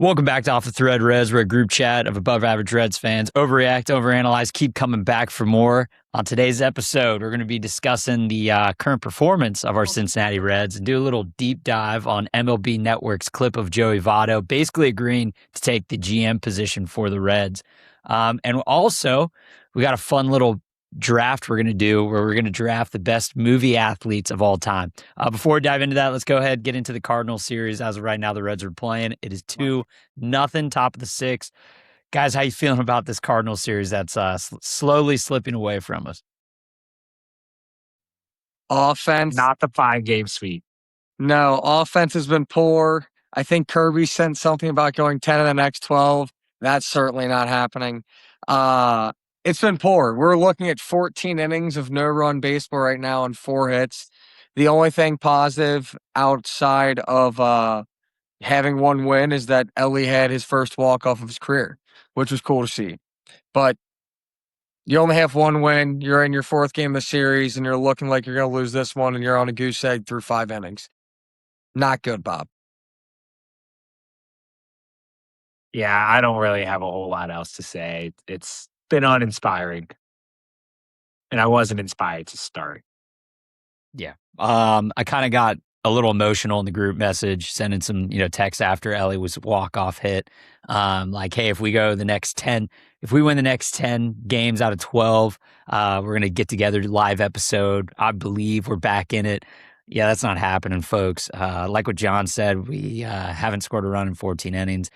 Welcome back to Off the Thread Reds. We're a group chat of above average Reds fans. Overreact, overanalyze, keep coming back for more. On today's episode, we're going to be discussing the current performance of our Cincinnati Reds and do a little deep dive on MLB Network's clip of Joey Votto basically agreeing to take the GM position for the Reds. And also, we got a fun little draft we're going to do where we're going to draft the best movie athletes of all time. Before we dive into that, let's go ahead and get into the Cardinals series. As of right now, the Reds are playing. It is 2-0, top of the sixth. Guys, how you feeling about this Cardinals series that's slowly slipping away from us? Offense. Not the 5-game sweep. No, offense has been poor. I think Kirby sent something about going 10 in the next 12. That's certainly not happening. It's been poor. We're looking at 14 innings of no-run baseball right now and 4 hits. The only thing positive outside of having one win is that Ellie had his first walk-off of his career, which was cool to see. But you only have one win. You're in your 4th game of the series, and you're looking like you're going to lose this one, and you're on a goose egg through 5 innings. Not good, Bob. Yeah, I don't really have a whole lot else to say. It's been uninspiring. And I wasn't inspired to start. Yeah. I kind of got a little emotional in the group message, sending some, texts after Ellie was walk-off hit. Like, hey, if we win the next 10 games out of 12, we're going to get together live episode. I believe we're back in it. Yeah, that's not happening, folks. Like what John said, we haven't scored a run in 14 innings.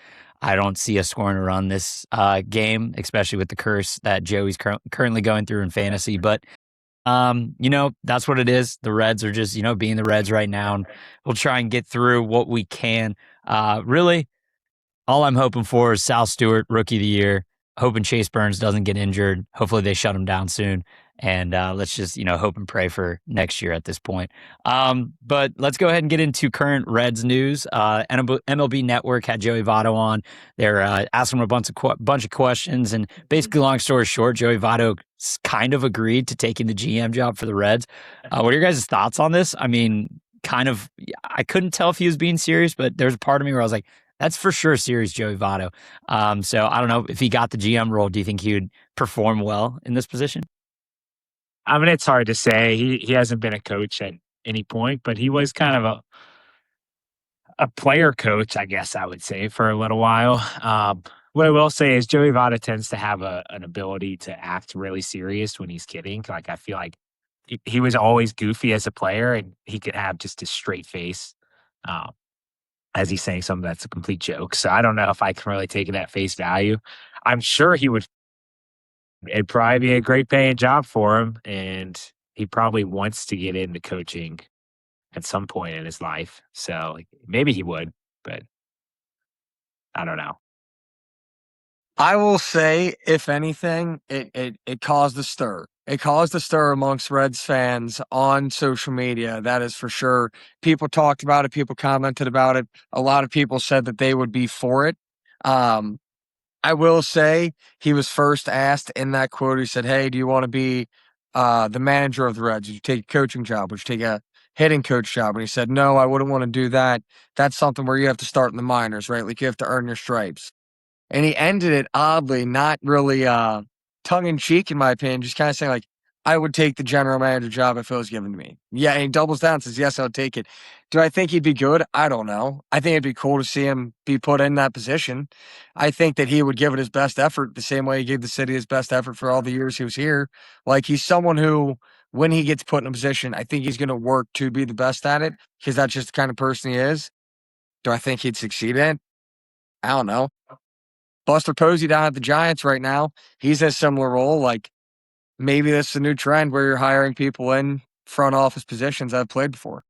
I don't see us scoring a run this game, especially with the curse that Joey's currently going through in fantasy. But, that's what it is. The Reds are just, being the Reds right now. And we'll try and get through what we can. Really, all I'm hoping for is Sal Stewart, Rookie of the Year. Hoping Chase Burns doesn't get injured. Hopefully they shut him down soon. And let's just, hope and pray for next year at this point. But let's go ahead and get into current Reds news. MLB Network had Joey Votto on. They're asking him a bunch of questions. And basically, long story short, Joey Votto kind of agreed to taking the GM job for the Reds. What are your guys' thoughts on this? I mean, I couldn't tell if he was being serious, but there's a part of me where I was like, that's for sure serious Joey Votto. So I don't know if he got the GM role. Do you think he would perform well in this position? I mean, it's hard to say. He hasn't been a coach at any point, but he was kind of a player coach, I guess I would say, for a little while. What I will say is Joey Votto tends to have an ability to act really serious when he's kidding. Like, I feel like he was always goofy as a player, and he could have just a straight face as he's saying something that's a complete joke. So I don't know if I can really take it at face value. I'm sure it'd probably be a great paying job for him, and he probably wants to get into coaching at some point in his life. So maybe he would, but I don't know. I will say, if anything, it caused a stir. It caused a stir amongst Reds fans on social media. That is for sure. People talked about it. People commented about it. A lot of people said that they would be for it. I will say he was first asked in that quote. He said, "Hey, do you want to be the manager of the Reds? Would you take a coaching job? Would you take a hitting coach job?" And he said, "No, I wouldn't want to do that. That's something where you have to start in the minors, right? Like you have to earn your stripes." And he ended it oddly, not really tongue-in-cheek, in my opinion, just kind of saying, like, I would take the general manager job if it was given to me. Yeah, and he doubles down and says, yes, I'll take it. Do I think he'd be good? I don't know. I think it'd be cool to see him be put in that position. I think that he would give it his best effort the same way he gave the city his best effort for all the years he was here. Like, he's someone who, when he gets put in a position, I think he's going to work to be the best at it because that's just the kind of person he is. Do I think he'd succeed in it? I don't know. Buster Posey down at the Giants right now, he's in a similar role. Like, maybe this is a new trend where you're hiring people in front office positions that have played before.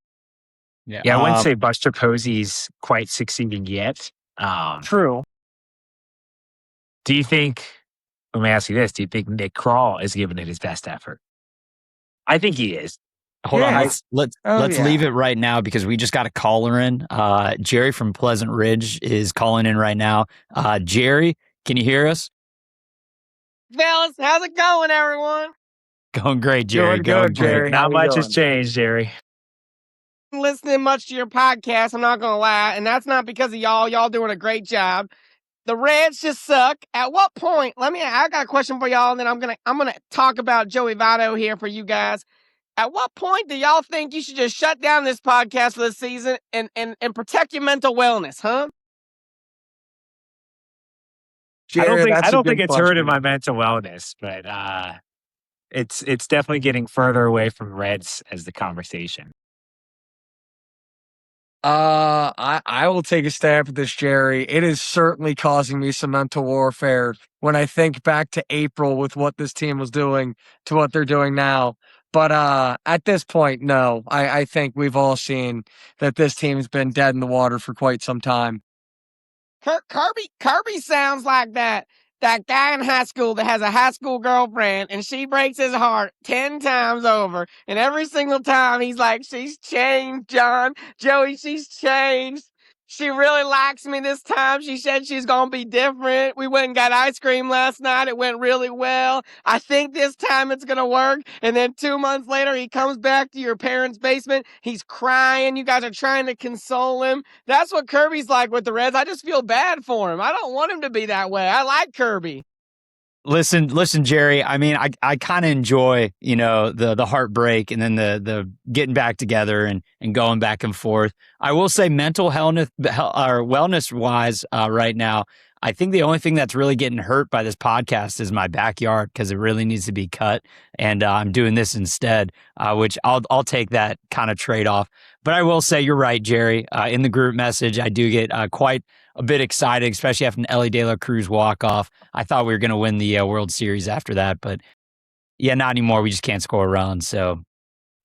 Yeah, I wouldn't say Buster Posey's quite succeeding yet. True. Do you think, let me ask you this, do you think Nick Krall is giving it his best effort? I think he is. Hold on, let's leave it right now because we just got a caller in. Jerry from Pleasant Ridge is calling in right now. Jerry, can you hear us? Fellas, how's it going, everyone? Going great, Jerry. Going good, Jerry. Not much has changed, Jerry. listening much to your podcast, I'm not gonna lie, and that's not because of y'all. Y'all doing a great job. The Reds just suck. At what point? I got a question for y'all, and then I'm gonna talk about Joey Votto here for you guys. At what point do y'all think you should just shut down this podcast for this season and protect your mental wellness, huh? Jared, I that's a don't think good it's hurting question. my mental wellness, but it's definitely getting further away from Reds as the conversation. I will take a stab at this, Jerry. It is certainly causing me some mental warfare when I think back to April with what this team was doing to what they're doing now. But at this point, no. I think we've all seen that this team's been dead in the water for quite some time. Kirby sounds like that guy in high school that has a high school girlfriend and she breaks his heart 10 times over. And every single time he's like, she's changed, John. Joey, she's changed. She really likes me this time. She said she's going to be different. We went and got ice cream last night. It went really well. I think this time it's going to work. And then 2 months later, he comes back to your parents' basement. He's crying. You guys are trying to console him. That's what Kirby's like with the Reds. I just feel bad for him. I don't want him to be that way. I like Kirby. Listen, Jerry. I mean, I kind of enjoy, the heartbreak and then the getting back together and going back and forth. I will say, mental health or wellness wise, right now, I think the only thing that's really getting hurt by this podcast is my backyard because it really needs to be cut, and I'm doing this instead, which I'll take that kind of trade off. But I will say, you're right, Jerry. In the group message, I do get quite a bit excited, especially after an Ellie De La Cruz walk-off. I thought we were going to win the World Series after that, but yeah, not anymore. We just can't score a run. So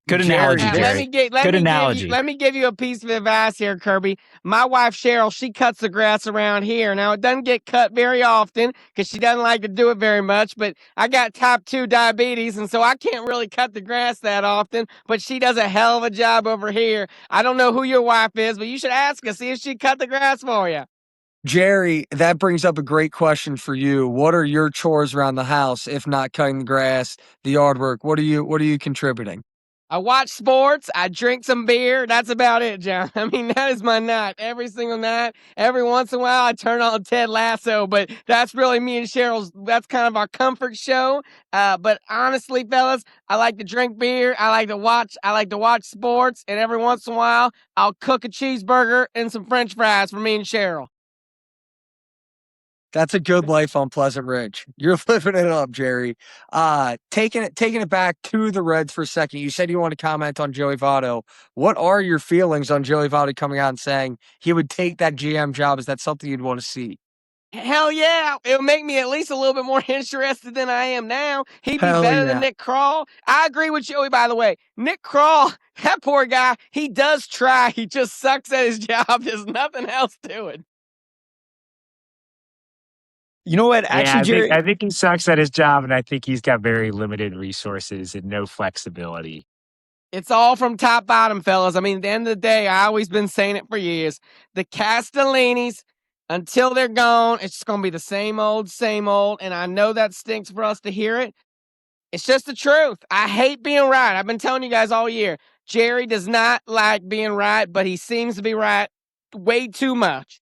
good analogy, Jerry, Jerry. Let me give you a piece of advice here, Kirby. My wife Cheryl, she cuts the grass around here. Now it doesn't get cut very often because she doesn't like to do it very much. But I got type 2 diabetes, and so I can't really cut the grass that often. But she does a hell of a job over here. I don't know who your wife is, but you should ask her, see if she cut the grass for you. Jerry, that brings up a great question for you. What are your chores around the house, if not cutting the grass, the yard work? What are you contributing? I watch sports. I drink some beer. That's about it, John. I mean, that is my night. Every single night. Every once in a while, I turn on Ted Lasso, but that's really me and Cheryl's. That's kind of our comfort show. But honestly, fellas, I like to drink beer. I like to watch sports, and every once in a while, I'll cook a cheeseburger and some French fries for me and Cheryl. That's a good life on Pleasant Ridge. You're living it up, Jerry. Taking it back to the Reds for a second. You said you want to comment on Joey Votto. What are your feelings on Joey Votto coming out and saying he would take that GM job? Is that something you'd want to see? Hell yeah. It'll make me at least a little bit more interested than I am now. He'd be Hell better yeah. than Nick Kroll. I agree with Joey, by the way. Nick Kroll, that poor guy, he does try. He just sucks at his job. There's nothing else to it. You know what? Actually, Jerry, I think he sucks at his job, and I think he's got very limited resources and no flexibility. It's all from top bottom, fellas. I mean, at the end of the day, I've always been saying it for years. The Castellinis, until they're gone, it's just going to be the same old, and I know that stinks for us to hear it. It's just the truth. I hate being right. I've been telling you guys all year. Jerry does not like being right, but he seems to be right way too much.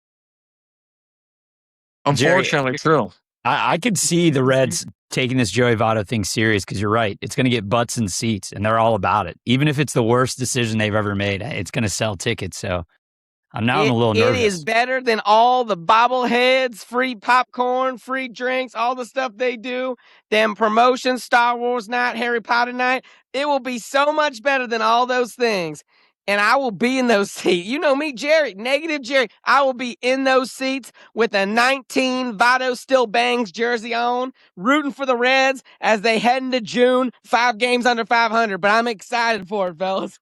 Unfortunately, true. I could see the Reds taking this Joey Votto thing serious because you're right. It's going to get butts in seats, and they're all about it. Even if it's the worst decision they've ever made, it's going to sell tickets. So I'm a little nervous. It is better than all the bobbleheads, free popcorn, free drinks, all the stuff they do, them promotions, Star Wars night, Harry Potter night. It will be so much better than all those things. And I will be in those seats. You know me, Jerry, negative Jerry. I will be in those seats with a 19 Votto Still Bangs jersey on, rooting for the Reds as they head into June, 5 games under 500. But I'm excited for it, fellas.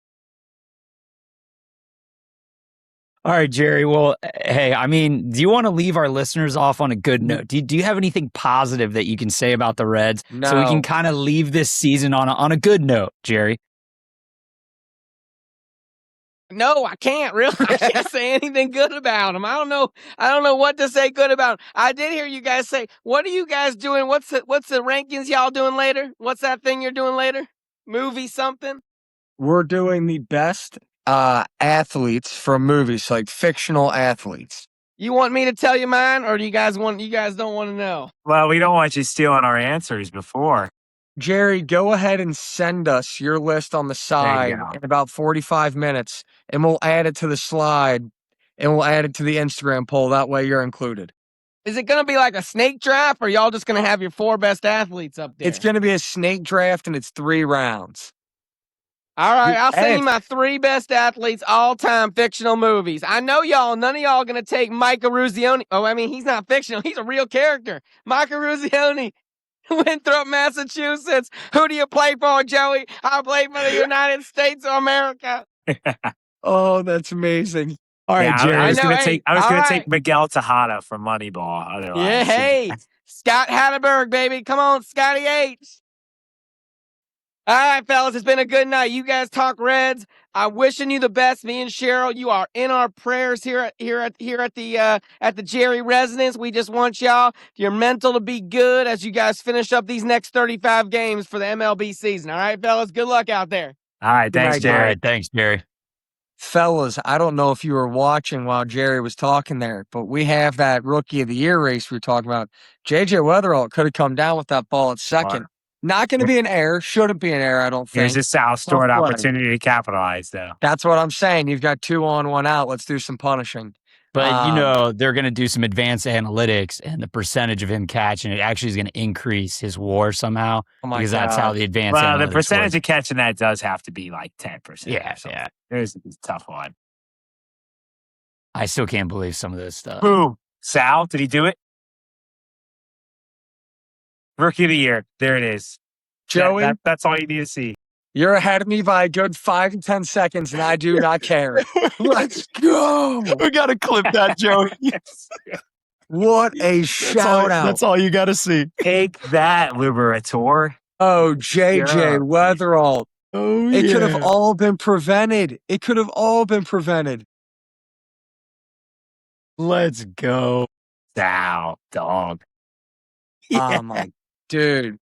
All right, Jerry. Well, hey, I mean, do you want to leave our listeners off on a good note? Do you have anything positive that you can say about the Reds so we can kind of leave this season on a good note, Jerry? No, I can't really. I can't say anything good about them. I don't know what to say good about them. I did hear you guys say, what are you guys doing? What's the rankings y'all doing later? What's that thing you're doing later? Movie something? We're doing the best athletes from movies, like fictional athletes. You want me to tell you mine, or you guys don't want to know? Well, we don't want you stealing our answers before. Jerry, go ahead and send us your list on the side go. in about 45 minutes, and we'll add it to the slide, and we'll add it to the Instagram poll. That way you're included. Is it going to be like a snake draft, or y'all just going to have your 4 best athletes up there? It's going to be a snake draft, and it's 3 rounds. All right, I'll send Hey. you my 3 best athletes all-time fictional movies. I know none of y'all going to take Micah Ruzioni. Oh, I mean, he's not fictional. He's a real character. Micah Ruzioni, Winthrop, Massachusetts. Who do you play for, Joey? I play for the United States of America. Oh, that's amazing. All right, Yeah, Jerry. I was I know, going to hey, take all take Miguel Tejada from Moneyball. Otherwise, Yeah, hey, Scott Hatterberg, baby. Come on, Scotty H. All right, fellas, it's been a good night. You guys talk Reds. I'm wishing you the best. Me and Cheryl, you are in our prayers here at the Jerry residence. We just want your mental to be good as you guys finish up these next 35 games for the MLB season. All right, fellas, good luck out there. All right, thanks, night, Jerry. All right, thanks, Jerry. Fellas, I don't know if you were watching while Jerry was talking there, but we have that Rookie of the Year race we were talking about. J.J. Weatherall could have come down with that ball at second. Not going to be an error. Shouldn't be an error, I don't think. Here's a South Stewart Tough play. opportunity to capitalize, though. That's what I'm saying. You've got 2 on, 1 out. Let's do some punishing. But, they're going to do some advanced analytics, and the percentage of him catching it actually is going to increase his WAR somehow because that's how the advanced Well, analytics the percentage work. of catching that does have to be like 10%. Yeah, or something. yeah. It's a tough one. I still can't believe some of this stuff. Who? Sal? Did he do it? Rookie of the Year. There it is. Joey, That's all you need to see. you're ahead of me by a good 5 to 10 seconds, and I do not care. Let's go. We got to clip that, Joey. Yes. What a shout out. That's all you got to see. Take that, Liberator. Oh, J.J. Yeah. Weatherall. Oh, It could have all been prevented. It could have all been prevented. Let's go. Sal, dog. Oh, my dude.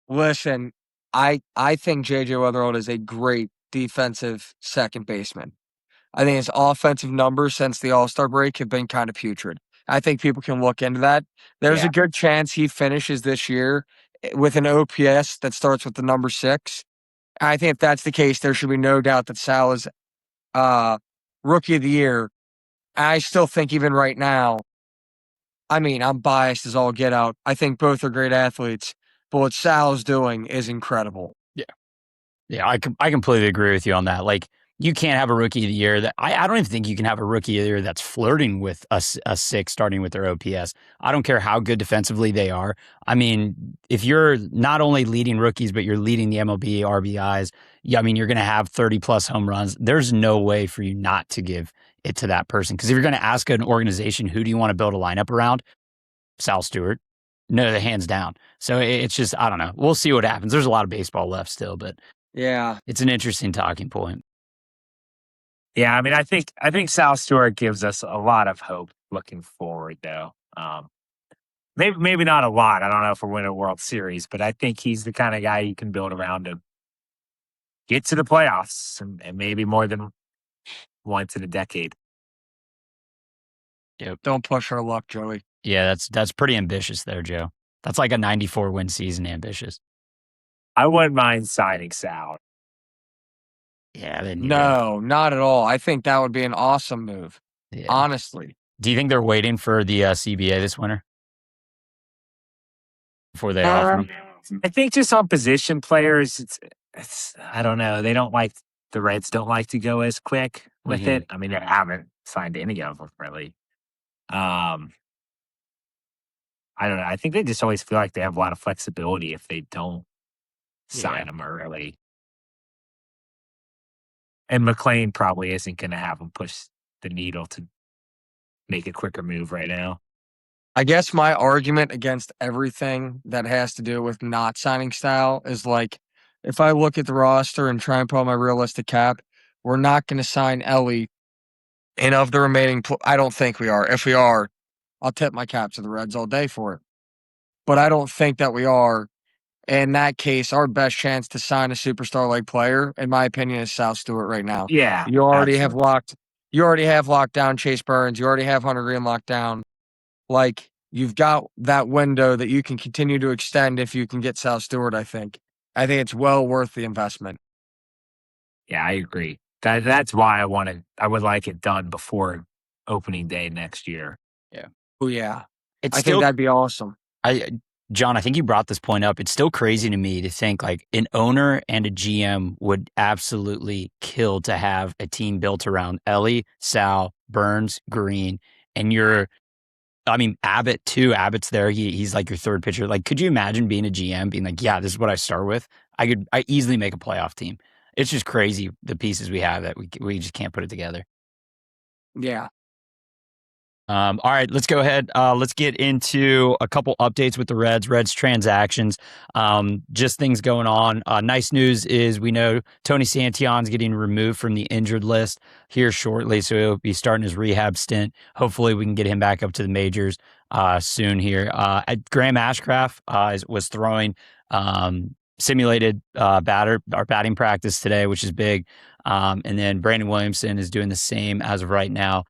Listen, I think J.J. Weatherall is a great defensive second baseman. I think his offensive numbers since the All-Star break have been kind of putrid. I think people can look into that. There's a good chance he finishes this year with an OPS that starts with the number 6. I think if that's the case, there should be no doubt that Sal is Rookie of the Year. I still think even right now, I mean, I'm biased as all get out. I think both are great athletes, but what Sal's doing is incredible. Yeah, I completely agree with you on that. Like, you can't have a Rookie of the Year that I don't even think you can have a Rookie of the Year that's flirting with a 6 starting with their OPS. I don't care how good defensively they are. I mean, if you're not only leading rookies, but you're leading the MLB RBIs, I mean, you're going to have 30 plus home runs. There's no way for you not to give it to that person. Because if you're going to ask an organization, who do you want to build a lineup around? Sal Stewart. No, the hands down. So it's just, I don't know. We'll see what happens. There's a lot of baseball left still, but yeah, it's an interesting talking point. Yeah, I mean, I think Sal Stewart gives us a lot of hope looking forward, though. Maybe not a lot. I don't know if we're winning a World Series, but I think he's the kind of guy you can build around to get to the playoffs and maybe more than once in a decade. Yep. Don't push our luck, Joey. Yeah, that's pretty ambitious there, Joe. That's like a 94 win season ambitious. I wouldn't mind signing Sal. Yeah. Then No, not at all. I think that would be an awesome move. Yeah. Honestly. Do you think they're waiting for the CBA this winter before they offer them? I think just on position players, it's I don't know. The Reds don't like to go as quick with it. I mean, they haven't signed any of them really. I don't know. I think they just always feel like they have a lot of flexibility if they don't sign them early. And McLean probably isn't going to have them push the needle to make a quicker move right now. I guess my argument against everything that has to do with not signing Sal is like, if I look at the roster and try and put on my realistic cap, we're not going to sign Ellie. And of the remaining, I don't think we are. If we are, I'll tip my cap to the Reds all day for it. But I don't think that we are. In that case, our best chance to sign a superstar-like player, in my opinion, is Sal Stewart right now. Yeah, You already have absolutely. locked down Chase Burns. You already have Hunter Green locked down. Like, you've got that window that you can continue to extend if you can get Sal Stewart, I think. I think it's well worth the investment. Yeah, I agree. That's why I would like it done before opening day next year. Yeah. Oh, yeah. It's I think still that'd be awesome. John, I think you brought this point up. It's still crazy to me to think like an owner and a GM would absolutely kill to have a team built around Ellie, Sal, Burns, Green, and Abbott too. Abbott's there. He's like your third pitcher. Like, could you imagine being a GM being like, yeah, this is what I start with? I easily make a playoff team. It's just crazy the pieces we have that we just can't put it together. Yeah. All right, let's go ahead. Let's get into a couple updates with the Reds transactions. Just things going on. Nice news is we know Tony Santillan's getting removed from the injured list here shortly, so he'll be starting his rehab stint. Hopefully, we can get him back up to the majors soon here. Graham Ashcraft was throwing simulated batting practice today, which is big. And then Brandon Williamson is doing the same as of right now.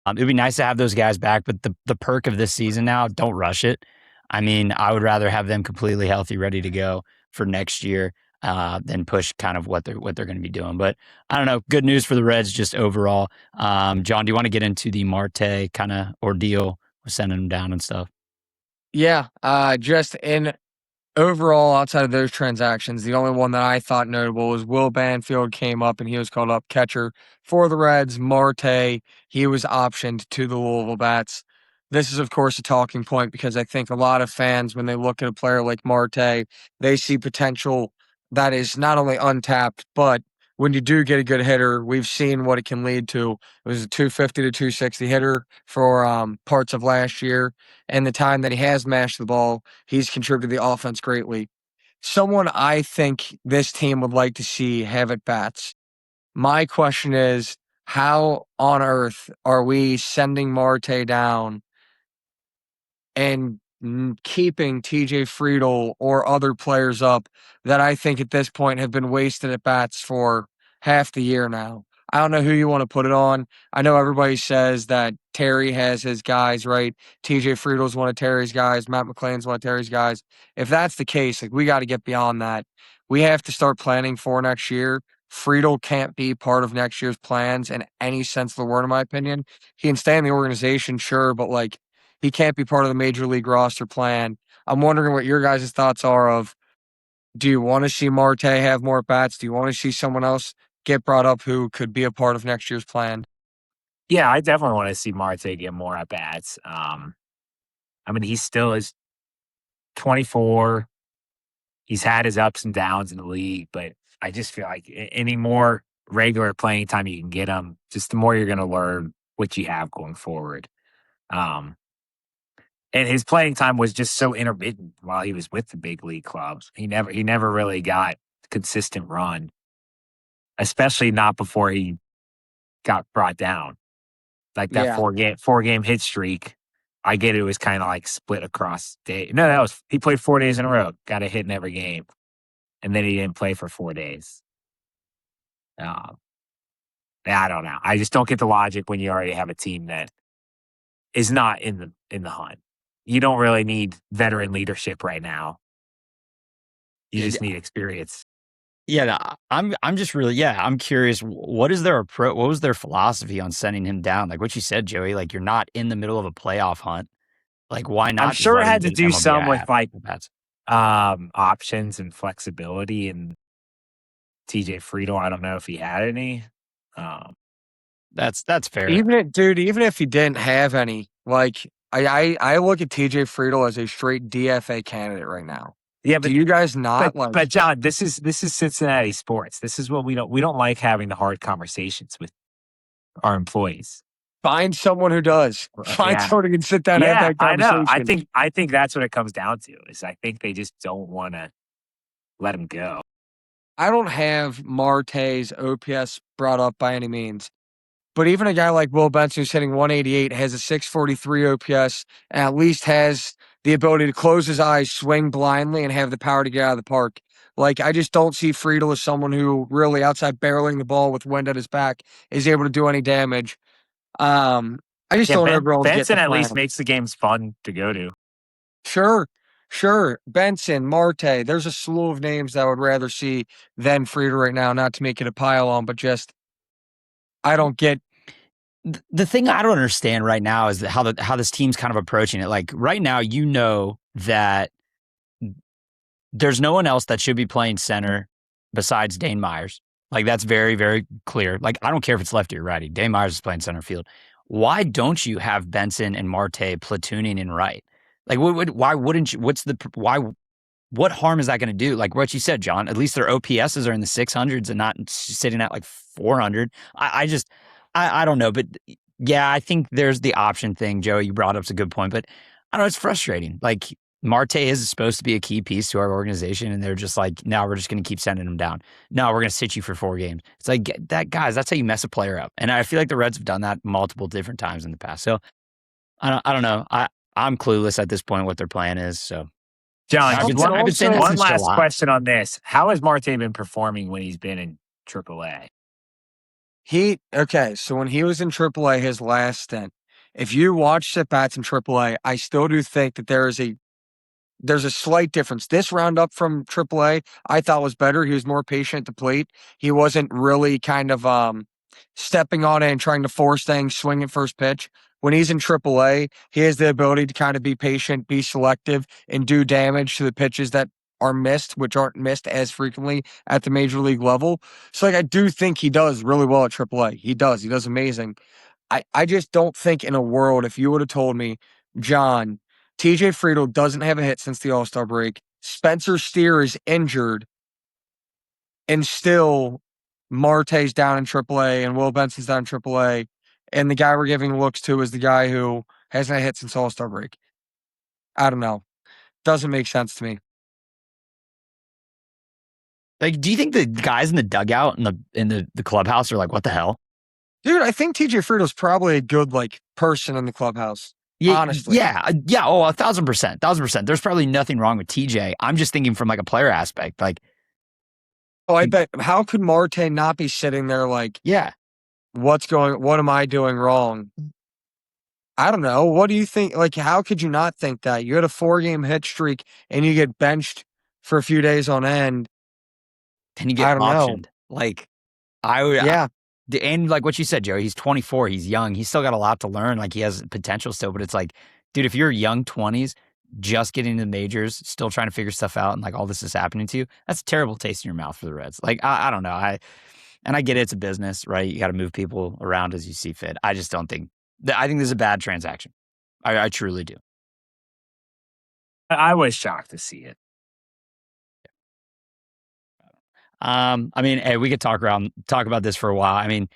It'd be nice to have those guys back, but the perk of this season now, don't rush it. I mean, I would rather have them completely healthy, ready to go for next year than push kind of what they're going to be doing. But I don't know. Good news for the Reds just overall. John, do you want to get into the Marte kind of ordeal with sending them down and stuff? Yeah. Just in overall, outside of those transactions, the only one that I thought notable was Will Banfield came up and he was called up catcher for the Reds. Marte, he was optioned to the Louisville Bats. This is, of course, a talking point because I think a lot of fans, when they look at a player like Marte, they see potential that is not only untapped, but when you do get a good hitter, we've seen what it can lead to. It was a 250 to 260 hitter for parts of last year. And the time that he has mashed the ball, he's contributed to the offense greatly. Someone I think this team would like to see have at bats. My question is, how on earth are we sending Marte down and keeping TJ Friedel or other players up that I think at this point have been wasted at bats for half the year now? I don't know who you want to put it on. I know everybody says that Terry has his guys, right? TJ Friedel's one of Terry's guys. Matt McClain's one of Terry's guys. If that's the case, like we got to get beyond that. We have to start planning for next year. Friedel can't be part of next year's plans in any sense of the word, in my opinion. He can stay in the organization, sure, but like he can't be part of the major league roster plan. I'm wondering what your guys' thoughts are of, do you want to see Marte have more bats? Do you want to see someone else get brought up who could be a part of next year's plan? Yeah, I definitely want to see Marte get more at bats. He still is 24. He's had his ups and downs in the league, but I just feel like any more regular playing time you can get him, just the more you're going to learn what you have going forward. And his playing time was just so intermittent while he was with the big league clubs. He never really got consistent run, especially not before he got brought down. Like that Yeah. four game hit streak. I get it was kind of like split across day. No, he played 4 days in a row, got a hit in every game, and then he didn't play for 4 days. I don't know. I just don't get the logic when you already have a team that is not in the hunt. You don't really need veteran leadership right now. You just need experience. Yeah, I'm just really I'm curious. What is their approach? What was their philosophy on sending him down? Like what you said, Joey. Like you're not in the middle of a playoff hunt. Like why not? I'm just sure let it him had to get do MLB some with bats? options and flexibility. And TJ Friedel, I don't know if he had any. That's fair. Even if he didn't have any, like I look at TJ Friedel as a straight DFA candidate right now. Yeah, but do you guys not like? But John, this is Cincinnati sports. This is what we don't like having the hard conversations with our employees. Find someone who does. Find someone who can sit down and have that conversation. I know. I think that's what it comes down to. Is I think they just don't want to let him go. I don't have Marte's OPS brought up by any means, but even a guy like Will Benson who's hitting 188 has a 643 OPS and at least has the ability to close his eyes, swing blindly, and have the power to get out of the park. Like, I just don't see Friedel as someone who really, outside barreling the ball with wind at his back, is able to do any damage. I just don't ever get Benson the at least plan. makes the games fun to go to. Sure. Benson, Marte. There's a slew of names that I would rather see than Friedel right now, not to make it a pile on, but just I don't get. The thing I don't understand right now is how this team's kind of approaching it. Like right now, you know that there's no one else that should be playing center besides Dane Myers. Like that's very, very clear. Like I don't care if it's lefty or righty. Dane Myers is playing center field. Why don't you have Benson and Marte platooning in right? Like why wouldn't you? What harm is that going to do? Like what you said, John, at least their OPSs are in the 600s and not sitting at like 400. I don't know. But yeah, I think there's the option thing. Joey, you brought up's a good point, but I don't know. It's frustrating. Like Marte is supposed to be a key piece to our organization. And they're just like, no, we're just going to keep sending him down. No, we're going to sit you for 4 games. It's like guys, that's how you mess a player up. And I feel like the Reds have done that multiple different times in the past. So I don't know. I'm clueless at this point what their plan is. So. John, I've been saying that one since last July. question on this. How has Marte been performing when he's been in AAA? So when he was in AAA his last stint, if you watch at-bats in AAA, I still do think that there's a slight difference. This roundup from AAA, I thought was better. He was more patient at the plate. He wasn't really kind of stepping on it and trying to force things, swing at first pitch. When he's in AAA, he has the ability to kind of be patient, be selective, and do damage to the pitches that are missed, which aren't missed as frequently at the major league level. So, like, I do think he does really well at AAA. He does amazing. I just don't think in a world, if you would have told me, John, TJ Friedel doesn't have a hit since the All-Star break, Spencer Steer is injured, and still Marte's down in AAA and Will Benson's down in AAA, and the guy we're giving looks to is the guy who hasn't hit since All-Star break. I don't know. Doesn't make sense to me. Like, do you think the guys in the dugout in the clubhouse are like, what the hell? Dude, I think TJ Friedel's probably a good person in the clubhouse. Yeah, honestly. Yeah. Oh, 1,000%. There's probably nothing wrong with TJ. I'm just thinking from like a player aspect. Like, oh, I bet. How could Marte not be sitting there yeah. What am I doing wrong? I don't know. What do you think? Like, how could you not think that? You had a 4-game hit streak and you get benched for a few days on end. Then you get optioned. Like, Yeah. And like what you said, Joey, he's 24. He's young. He's still got a lot to learn. Like, he has potential still, but it's like, dude, if you're young 20s, just getting into the majors, still trying to figure stuff out, and like all this is happening to you, that's a terrible taste in your mouth for the Reds. Like, I don't know. I get it. It's a business, right? You got to move people around as you see fit. I just don't think I think this is a bad transaction. I truly do. I was shocked to see it. I mean, hey, we could talk about this for a while. I mean,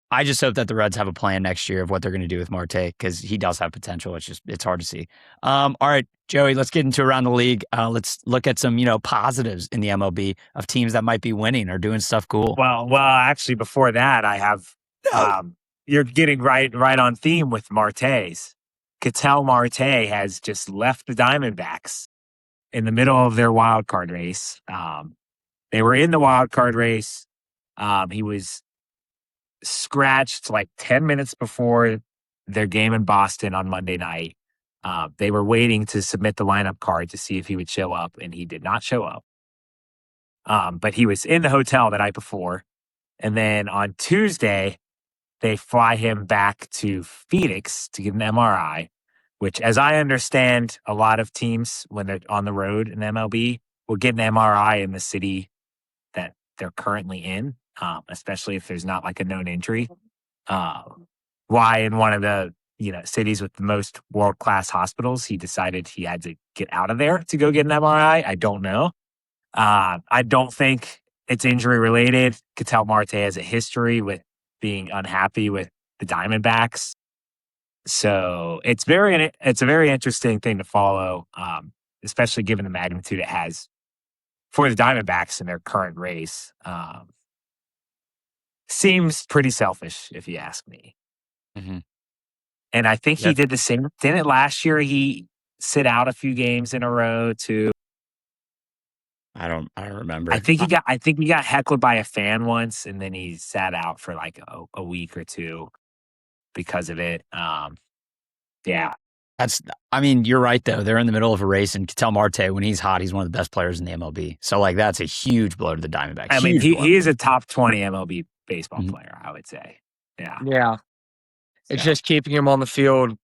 I just hope that the Reds have a plan next year of what they're going to do with Marte, because he does have potential. It's hard to see. All right, Joey, let's get into around the league. Let's look at some, positives in the MLB of teams that might be winning or doing stuff cool. Well, actually, before that, I have you're getting right on theme with Marte's. Ketel Marte has just left the Diamondbacks in the middle of their wild card race. They were in the wild card race. He was scratched like 10 minutes before their game in Boston on Monday night. They were waiting to submit the lineup card to see if he would show up, and he did not show up. But he was in the hotel the night before. And then on Tuesday, they fly him back to Phoenix to get an MRI, which, as I understand, a lot of teams, when they're on the road in MLB, will get an MRI in the city that they're currently in, especially if there's not like a known injury. Why in one of the cities with the most world-class hospitals, he decided he had to get out of there to go get an MRI, I don't know. I don't think it's injury related. Ketel Marte has a history with being unhappy with the Diamondbacks. So it's a very interesting thing to follow, especially given the magnitude it has for the Diamondbacks in their current race. Seems pretty selfish, if you ask me. Mm-hmm. And I think he did the same. Didn't it last year? He sit out a few games in a row too? I don't remember. I think he got heckled by a fan once, and then he sat out for like a week or two because of it. Yeah. I mean, you're right though. They're in the middle of a race, and Ketel Marte, when he's hot, he's one of the best players in the MLB. So like, that's a huge blow to the Diamondbacks. I mean, Huge blow. he is a top 20 MLB baseball player, I would say. Yeah. Yeah. It's just keeping him on the field.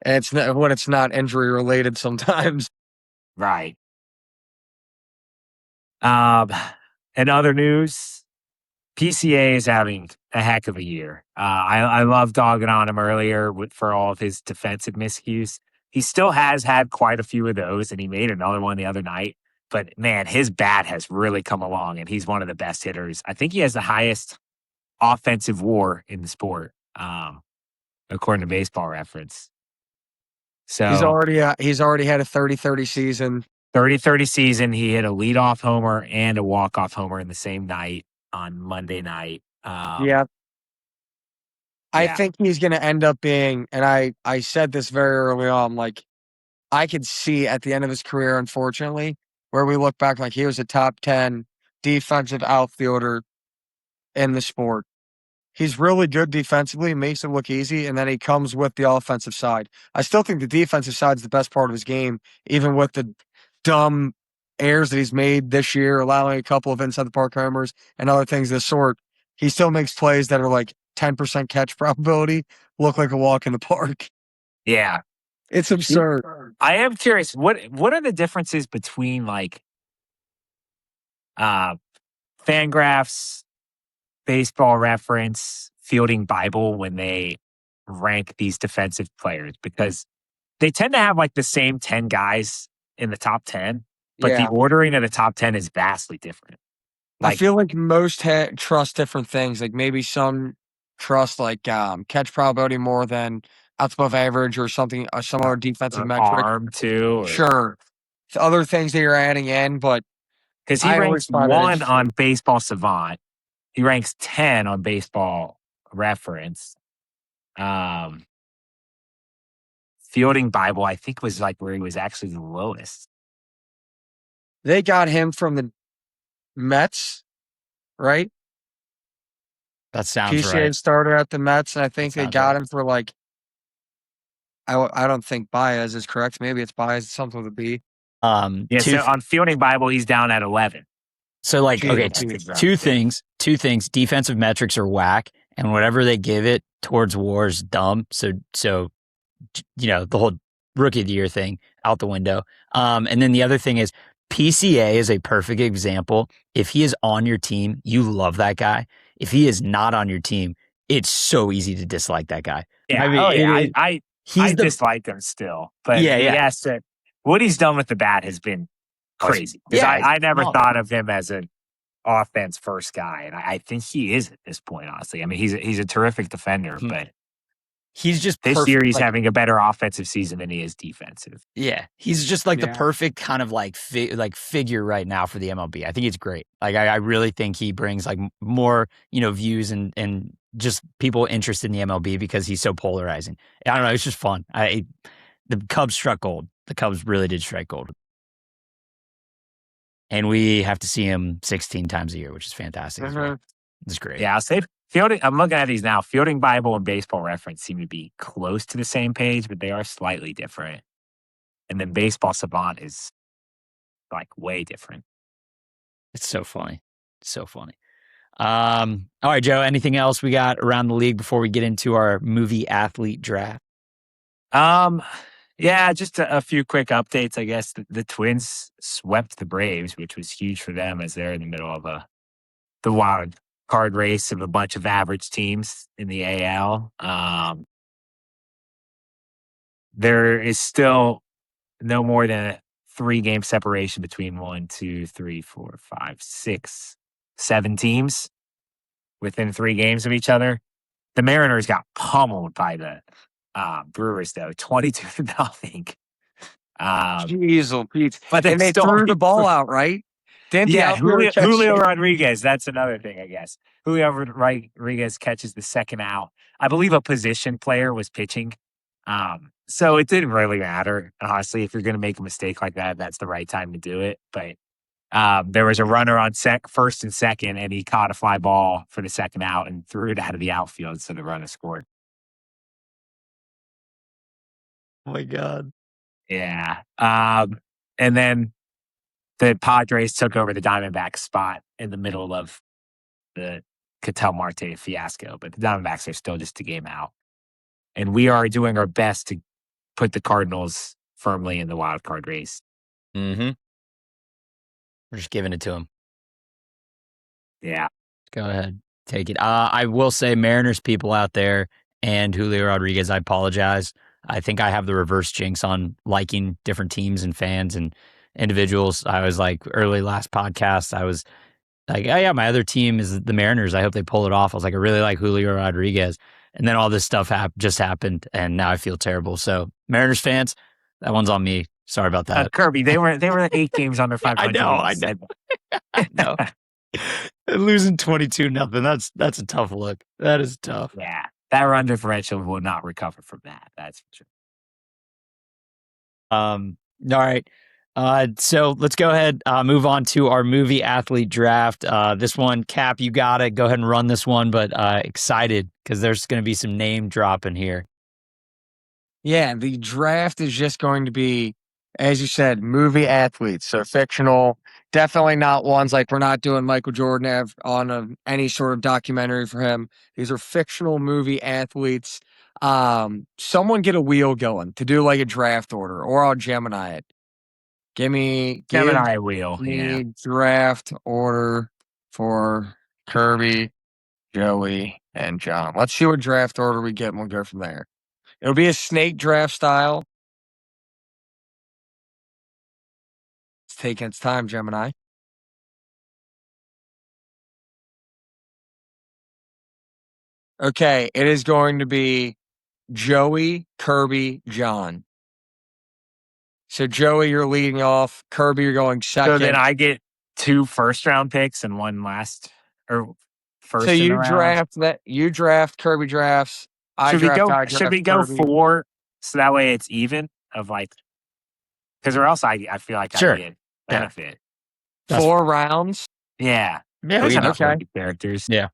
And it's not, when it's not injury related sometimes. Right. In other news, PCA is having a heck of a year. I love dogging on him earlier for all of his defensive miscues. He still has had quite a few of those, and he made another one the other night. But man, his bat has really come along, and he's one of the best hitters. I think he has the highest offensive WAR in the sport, according to Baseball Reference. So he's already had a 30-30 season. 30-30 season. He hit a leadoff homer and a walk-off homer in the same night on Monday night. Yeah. I think he's going to end up being, and I said this very early on, like, I could see at the end of his career, unfortunately, where we look back like he was a top 10 defensive outfielder in the sport. He's really good defensively, makes it look easy, and then he comes with the offensive side. I still think the defensive side is the best part of his game, even with the dumb errors that he's made this year, allowing a couple of inside the park homers and other things of the sort. He still makes plays that are like 10% catch probability look like a walk in the park. Yeah. It's absurd. I am curious, what are the differences between like Fangraphs, Baseball Reference, Fielding Bible when they rank these defensive players? Because they tend to have like the same 10 guys in the top 10, but the ordering of the top 10 is vastly different. I feel like most trust different things. Like maybe some trust like catch probability more than outs above average or something, some other defensive metric. Arm too. Sure. Other things that you're adding in, but because he ranks 1 on Baseball Savant. He ranks 10 on Baseball Reference. Fielding Bible, I think, was like where he was actually the lowest. They got him from the Mets, right? That sounds PCA right. started at the Mets, and I think they got him for like, I don't think Baez is correct. Maybe it's Baez, something with a B. So on Fielding Bible, he's down at 11. So like, two things. Defensive metrics are whack, and whatever they give it towards WAR is dumb. So the whole rookie of the year thing out the window. And then the other thing is PCA is a perfect example. If he is on your team, you love that guy. If he is not on your team, it's so easy to dislike that guy. Yeah, I dislike him still, but he has to. What he's done with the bat has been crazy. I never thought of him as an offense first guy, and I think he is at this point. Honestly, I mean he's a terrific defender, but he's just this year he's having a better offensive season than he is defensive. Yeah, he's just like the perfect kind of like figure right now for the MLB. I think it's great. Like I really think he brings like more views and just people interested in the MLB because he's so polarizing. I don't know. It's just fun. The Cubs struck gold. The Cubs really did strike gold. And we have to see him 16 times a year, which is fantastic. It's great. Yeah, I'll say Fielding. I'm looking at these now. Fielding Bible and Baseball Reference seem to be close to the same page, but they are slightly different. And then Baseball Savant is like way different. It's so funny. All right, Joe, anything else we got around the league before we get into our movie athlete draft? Yeah, just a few quick updates, I guess. The Twins swept the Braves, which was huge for them as they're in the middle of the wild card race of a bunch of average teams in the AL. There is still no more than a 3-game separation between 1, 2, 3, 4, 5, 6, 7 teams within 3 games of each other. The Mariners got pummeled by the Brewers, though, 22-0. Jeez, Pete. But they threw the ball out, right? Julio Rodriguez. That's another thing, I guess. Julio Rodriguez catches the second out. I believe a position player was pitching. So it didn't really matter, honestly. If you're going to make a mistake like that, that's the right time to do it. But there was a runner on first and second, and he caught a fly ball for the second out and threw it out of the outfield, so the runner scored. Oh my God. Yeah. And then the Padres took over the Diamondbacks spot in the middle of the Ketel Marte fiasco, but the Diamondbacks are still just a game out. And we are doing our best to put the Cardinals firmly in the wild card race. Mm-hmm. We're just giving it to him. Yeah. Go ahead. Take it. I will say, Mariners people out there and Julio Rodriguez, I apologize. I think I have the reverse jinx on liking different teams and fans and individuals. I was like, early last podcast, I was like, oh yeah, my other team is the Mariners. I hope they pull it off. I was like, I really like Julio Rodriguez. And then all this stuff just happened, and now I feel terrible. So Mariners fans, that one's on me. Sorry about that. Kirby, they were 8 games under 500. I know. Losing 22-0. That's a tough look. That is tough. Yeah, that run differential will not recover from that. That's for sure. All right. So let's go ahead, move on to our movie athlete draft. This one, Cap, you got it. Go ahead and run this one, but excited because there's going to be some name dropping here. Yeah, the draft is just going to be, as you said, movie athletes. So fictional, definitely not ones like we're not doing Michael Jordan on any sort of documentary for him. These are fictional movie athletes. Someone get a wheel going to do like a draft order, or I'll Gemini it. Gemini wheel. Yeah. Draft order for Kirby, Joey, and John. Let's see what draft order we get, and we'll go from there. It'll be a snake draft style. It's taking its time, Gemini. Okay, it is going to be Joey, Kirby, John. So Joey, you're leading off. Kirby, you're going second. So then I get 2 first-round picks and 1 last or first. So you in the draft round. that. You draft. Kirby drafts. Should we go Kirby. 4 so that way it's even of like because or else I feel like Sure. I get benefit. That's 4 rounds. Yeah. Yeah, Those we are can, not characters. Yeah.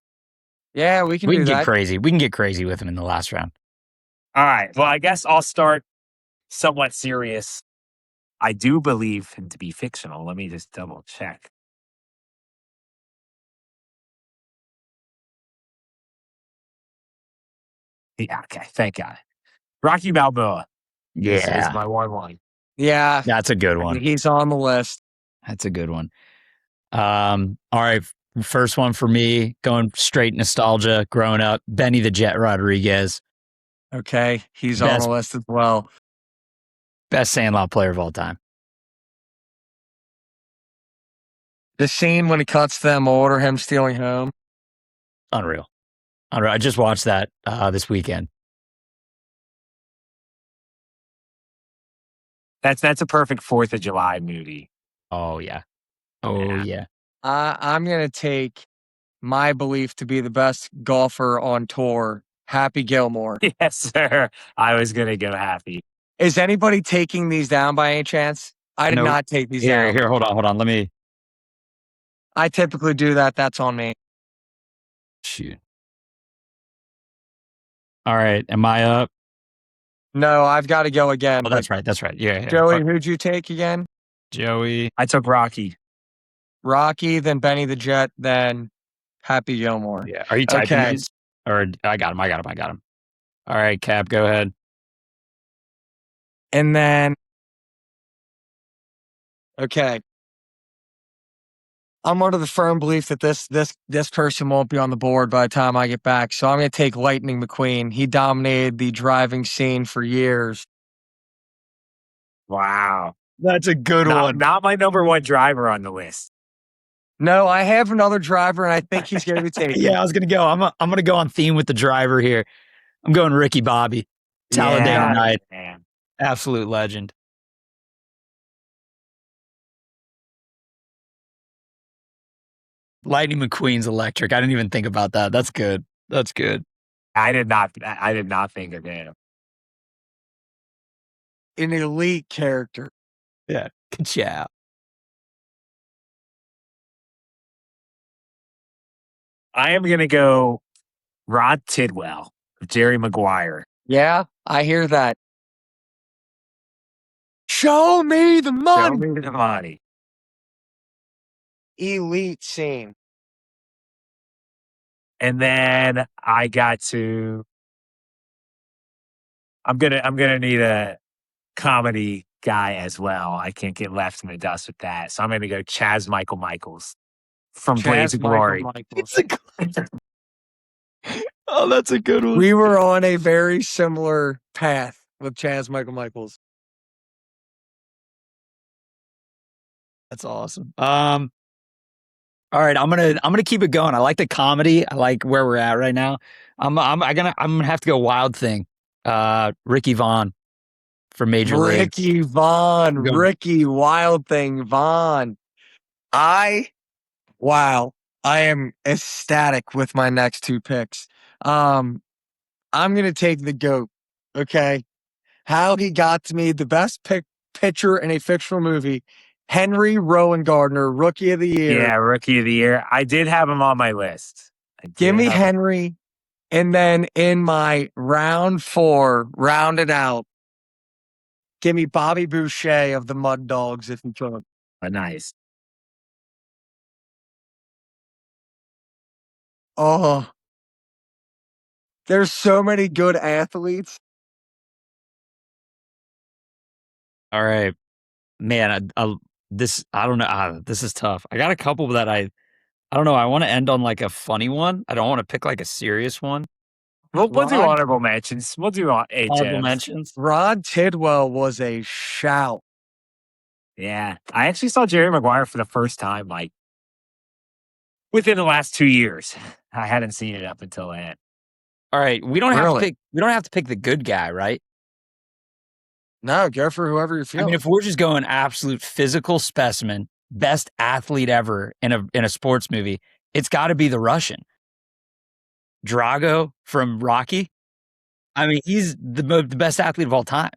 Yeah, we can we do can get that. crazy. We can get crazy with him in the last round. All right. Well, I guess I'll start somewhat serious. I do believe him to be fictional. Let me just double check. Yeah, okay. Thank God. Rocky Balboa. Yeah. Is my 1-1. Yeah, That's a good one. he's on the list. That's a good one. All right. First one for me, going straight nostalgia, growing up, Benny the Jet Rodriguez. Okay, he's on the list as well. Best Sandlot player of all time. The scene when he cuts them order him stealing home. Unreal. I just watched that this weekend. That's a perfect 4th of July movie. Oh, yeah. Oh, yeah. I'm going to take my belief to be the best golfer on tour, Happy Gilmore. Yes, sir. I was going to go Happy. Is anybody taking these down by any chance? I did not take these down. Here, hold on. Let me. I typically do that. That's on me. Shoot. All right. Am I up? No, I've got to go again. Oh, that's right. Yeah. Joey, who'd you take again? Joey. I took Rocky. Rocky, then Benny the Jet, then Happy Gilmore. Yeah. Are you typing these? Or I got him. All right, Cap, go ahead. And then, okay. I'm under the firm belief that this person won't be on the board by the time I get back. So I'm going to take Lightning McQueen. He dominated the driving scene for years. Wow. That's a good one. Not my number 1 driver on the list. No, I have another driver, and I think he's going to be taken. Yeah, I was going to go. I'm going to go on theme with the driver here. I'm going Ricky Bobby. Talladega Night. Man. Absolute legend. Lightning McQueen's electric. I didn't even think about that. That's good. I did not think of him. an elite character. Yeah. Good job. I am going to go Rod Tidwell, Jerry Maguire. Yeah, I hear that. Show me the Show money. me the money. Elite scene. And then I got to. I'm gonna need a comedy guy as well. I can't get left in the dust with that. So I'm gonna go Chaz Michael Michaels from Blades of Glory. Michaels. Oh, that's a good one. We were on a very similar path with Chaz Michael Michaels. That's awesome. All right, I'm gonna keep it going. I like the comedy. I like where we're at right now. I'm gonna have to go Wild Thing. Ricky Vaughn from Major League. Ricky Vaughn, Go. Ricky Wild Thing Vaughn. Wow, I am ecstatic with my next two picks. I'm gonna take the GOAT. Okay, how he got to me, the best pitcher in a fictional movie, Henry Rowan Gardner, Rookie of the Year. Yeah, Rookie of the Year. I did have him on my list. Give me Henry, and then in my round 4, rounded out, give me Bobby Boucher of the Mud Dogs if you could. Nice. Oh, there's so many good athletes. All right, man. I don't know. This is tough. I got a couple that I don't know. I want to end on like a funny one. I don't want to pick like a serious one. We'll do honorable mentions. We'll do Honorable mentions. Rod Tidwell was a shout. Yeah, I actually saw Jerry Maguire for the first time like within the last 2 years. I hadn't seen it up until then. All right, we don't have to pick the good guy, right? No, go for whoever you're feeling. I mean, if we're just going absolute physical specimen, best athlete ever in a sports movie, it's got to be the Russian. Drago from Rocky. I mean, he's the best athlete of all time.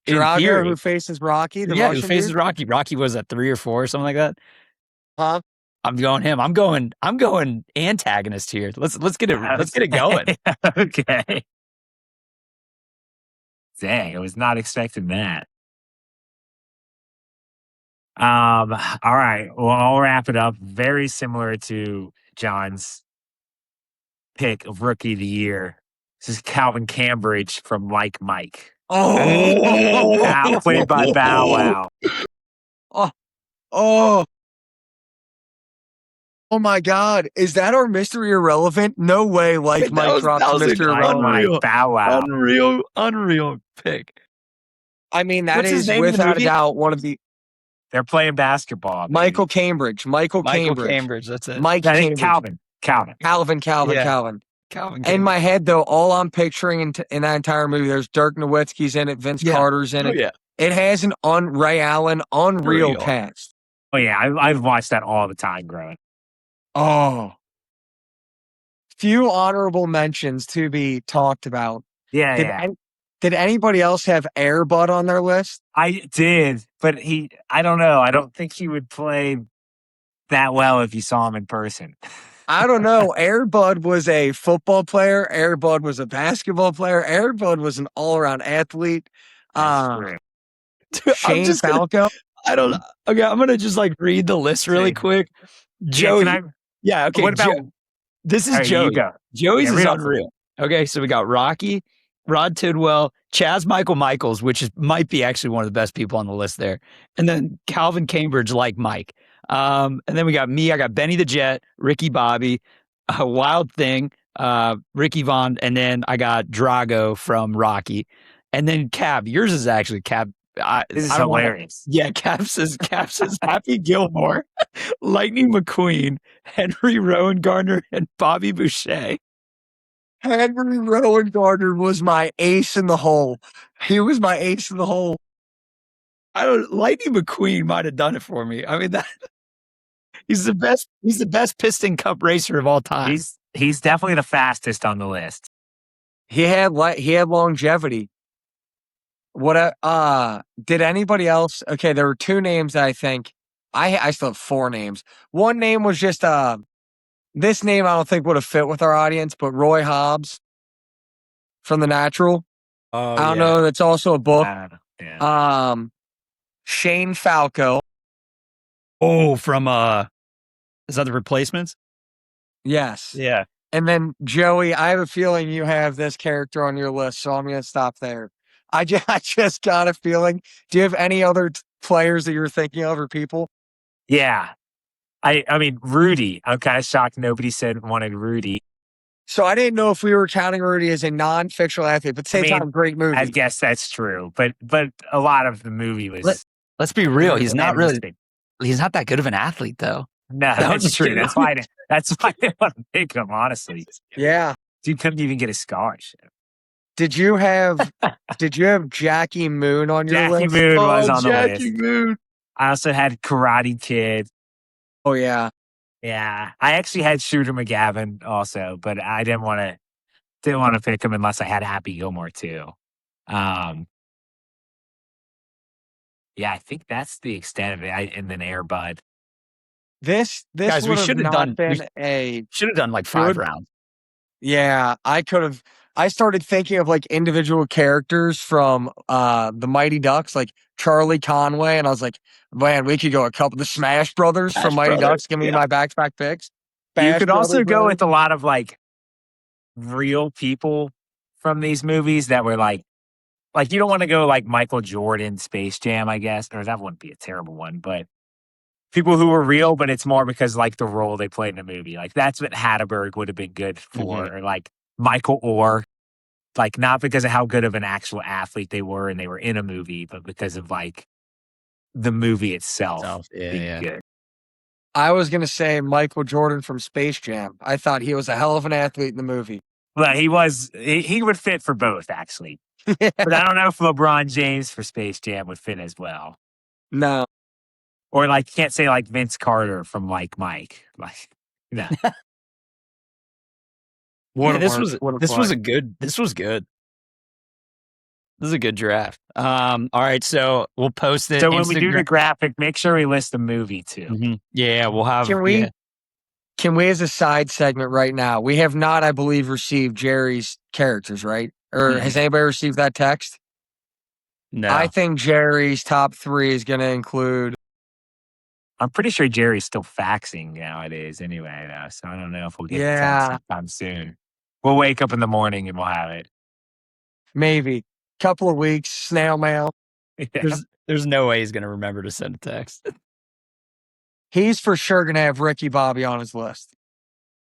Drago, who faces Rocky, who faces Rocky. Rocky was at 3 or 4 or something like that. Huh? I'm going him. I'm going antagonist here. Let's get it going. Okay. Dang, I was not expecting that. All right. Well, I'll wrap it up. Very similar to John's pick of Rookie of the Year. This is Calvin Cambridge from Like Mike. Oh, Played by Bow Wow. Oh my God. Is that our Mystery Irrelevant? No way. Like Mike drops Mr. Irrelevant. Bow Wow. Unreal pick. I mean, that is without a doubt one of the. They're playing basketball. Michael Cambridge. Michael Cambridge. That's it. Mike Cambridge. Calvin. In my head, though, all I'm picturing in that entire movie, there's Dirk Nowitzki's in it, Vince Carter's in it. Yeah. It has an Ray Allen, unreal cast. Oh, yeah. I've watched that all the time growing. Oh. Few honorable mentions to be talked about. Yeah, Did anybody else have Air Bud on their list? I did, but I don't know. I don't think he would play that well if you saw him in person. I don't know. Air Bud was a football player. Air Bud was a basketball player. Air Bud was an all-around athlete. Shane Falco. Okay, I'm going to just like read the list really quick. Joey. Yeah, okay. What about this is Joey. Joey's is unreal. Okay, so we got Rocky, Rod Tidwell, Chaz Michael Michaels, which might be actually one of the best people on the list there. And then Calvin Cambridge, like Mike. And then we got me. I got Benny the Jet, Ricky Bobby, Wild Thing, Ricky Vaughn, and then I got Drago from Rocky. And then Cab. Yours is actually Cab. This is hilarious. Cab says Happy Gilmore, Lightning McQueen, Henry Rowan Gardner, and Bobby Boucher. Henry Rowan Gardner was my ace in the hole. He was my ace in the hole. Lightning McQueen might have done it for me. I mean, he's the best. He's the best Piston Cup racer of all time. He's definitely the fastest on the list. He had longevity. Did anybody else? Okay, there were two names that I think I still have four names. One name was just this name I don't think would have fit with our audience, but Roy Hobbs from The Natural. Oh I don't yeah. know. That's also a book. I don't know. Yeah. Shane Falco. Oh, from is that The Replacements? Yes. Yeah. And then Joey, I have a feeling you have this character on your list, so I'm going to stop there. I just got a feeling. Do you have any other players that you're thinking of or people? Yeah. I mean, Rudy. I'm kind of shocked nobody said wanted Rudy. So I didn't know if we were counting Rudy as a non-fictional athlete, but at the same time, great movie. I guess that's true, but a lot of the movie was. Let's be real. He's not Interesting. he's not that good of an athlete though. No, that's true. That's why I didn't want to pick him, honestly. Yeah. Dude couldn't even get a scholarship. Did you have Jackie Moon on your Jackie list? Moon was on the Jackie list. Moon. I also had Karate Kid. Oh yeah. Yeah. I actually had Shooter McGavin also, but I didn't want to pick him unless I had Happy Gilmore too. Yeah, I think that's the extent of it. And then Air Bud. This Guys, we would should have have not done been a should have done like 5 rounds. Yeah, I could have. I started thinking of like individual characters from the Mighty Ducks, like Charlie Conway, and I was like, man, we could go a couple. The Smash Brothers from Mighty Ducks. Give me my backpack picks. You could also go with a lot of like real people from these movies that were like you don't want to go like Michael Jordan, Space Jam, I guess, or that wouldn't be a terrible one, but people who were real, but it's more because like the role they played in a movie. Like that's what Hatterberg would have been good for, or like Michael Orr, like not because of how good of an actual athlete they were and they were in a movie, but because of like the movie itself being good. I was gonna say Michael Jordan from Space Jam. I thought he was a hell of an athlete in the movie. Well, he would fit for both, actually. But I don't know if LeBron James for Space Jam would fit as well. No. Or like can't say like Vince Carter from like Mike. Like no. This was good. This was good. This is a good draft. All right, so we'll post it. So when we do the graphic, make sure we list the movie too. Mm-hmm. Yeah, we'll have. Can we, as a side segment right now, we have not, I believe, received Jerry's characters, right? Or has anybody received that text? No. I think Jerry's top 3 is going to include. I'm pretty sure Jerry's still faxing nowadays anyway, though, so I don't know if we'll get the text sometime soon. We'll wake up in the morning and we'll have it. Maybe. Couple of weeks, snail mail. Yeah. There's no way he's going to remember to send a text. He's for sure going to have Ricky Bobby on his list.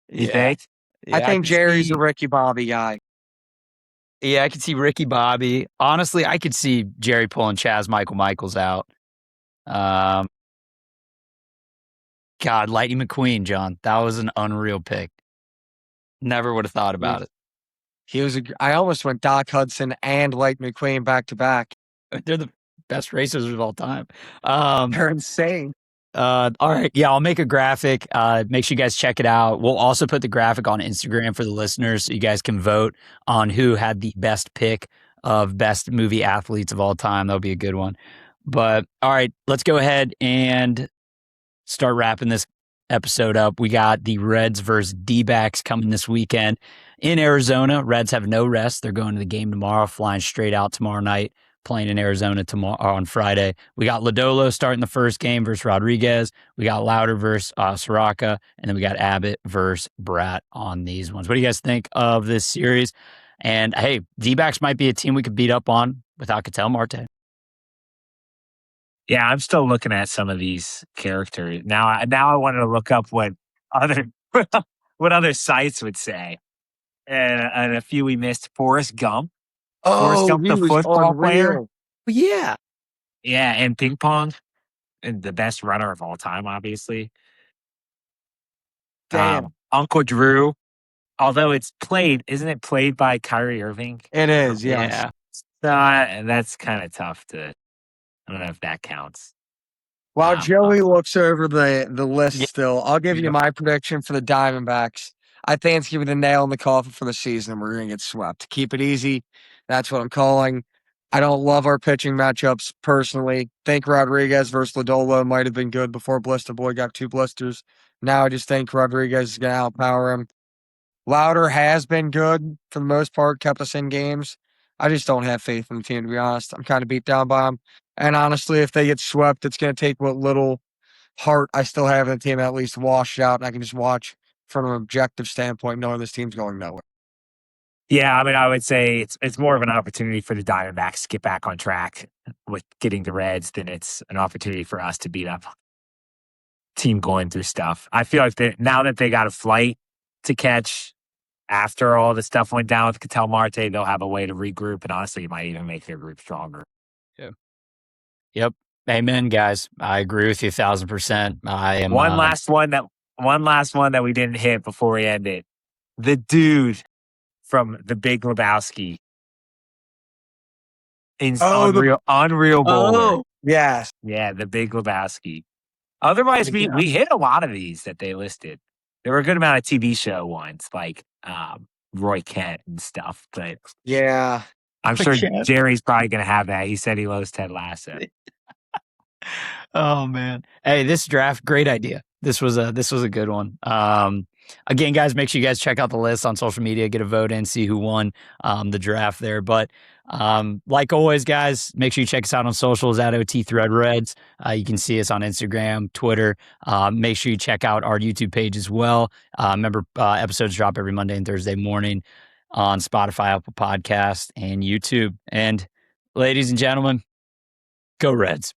You think? Yeah, I think Jerry's a Ricky Bobby guy. Yeah, I could see Ricky Bobby. Honestly, I could see Jerry pulling Chaz Michaels out. God, Lightning McQueen, John. That was an unreal pick. Never would have thought about it. I almost went Doc Hudson and Lightning McQueen back to back. They're the best racers of all time. They're insane. All right. Yeah, I'll make a graphic. Make sure you guys check it out. We'll also put the graphic on Instagram for the listeners so you guys can vote on who had the best pick of best movie athletes of all time. That'll be a good one. But all right, let's go ahead and start wrapping this episode up. We got the Reds versus D-backs coming this weekend in Arizona. Reds have no rest. They're going to the game tomorrow, flying straight out tomorrow night, playing in Arizona tomorrow on Friday. We got Lodolo starting the first game versus Rodriguez. We got Louder versus Soraka, and then we got Abbott versus Bratt on these ones. What do you guys think of this series? And hey, D-backs might be a team we could beat up on without Ketel Marte. Yeah, I'm still looking at some of these characters. Now I wanted to look up what other sites would say. And a few we missed. Forrest Gump. Forrest Gump, the football player. Yeah. Yeah, and ping pong. And the best runner of all time, obviously. Damn. Uncle Drew. Although isn't it played by Kyrie Irving? It is, yes. Yeah. That's kind of tough to... I don't know if that counts. While Joey looks over the list still, I'll give you my prediction for the Diamondbacks. I think it's going to be the nail in the coffin for the season. We're going to get swept. Keep it easy. That's what I'm calling. I don't love our pitching matchups personally. Think Rodriguez versus Lodolo might have been good before Blister Boy got 2 blisters. Now I just think Rodriguez is going to outpower him. Louder has been good for the most part, kept us in games. I just don't have faith in the team, to be honest. I'm kind of beat down by them. And honestly, if they get swept, it's going to take what little heart I still have in the team at least washed out, and I can just watch from an objective standpoint, knowing this team's going nowhere. Yeah, I mean, I would say it's more of an opportunity for the Diamondbacks to get back on track with getting the Reds than it's an opportunity for us to beat up team going through stuff. I feel like now that they got a flight to catch after all the stuff went down with Ketel Marte, they'll have a way to regroup, and honestly, it might even make their group stronger. Yeah. Yep. Amen, guys. I agree with you 1,000%. I am one last one that we didn't hit before we end it. The dude from the Big Lebowski. Unreal bowler. Yes. Yeah, the Big Lebowski. Otherwise, we hit a lot of these that they listed. There were a good amount of TV show ones, like Roy Kent and stuff. But yeah, I'm sure Jerry's probably going to have that. He said he loves Ted Lasso. Oh man. Hey, this draft, great idea. This was a good one. Again, guys, make sure you guys check out the list on social media, get a vote in, see who won the draft there. But like always, guys, make sure you check us out on socials at OT Thread Reds. You can see us on Instagram, Twitter. Make sure you check out our YouTube page as well. Remember, episodes drop every Monday and Thursday morning on Spotify, Apple Podcasts, and YouTube. And ladies and gentlemen, go Reds.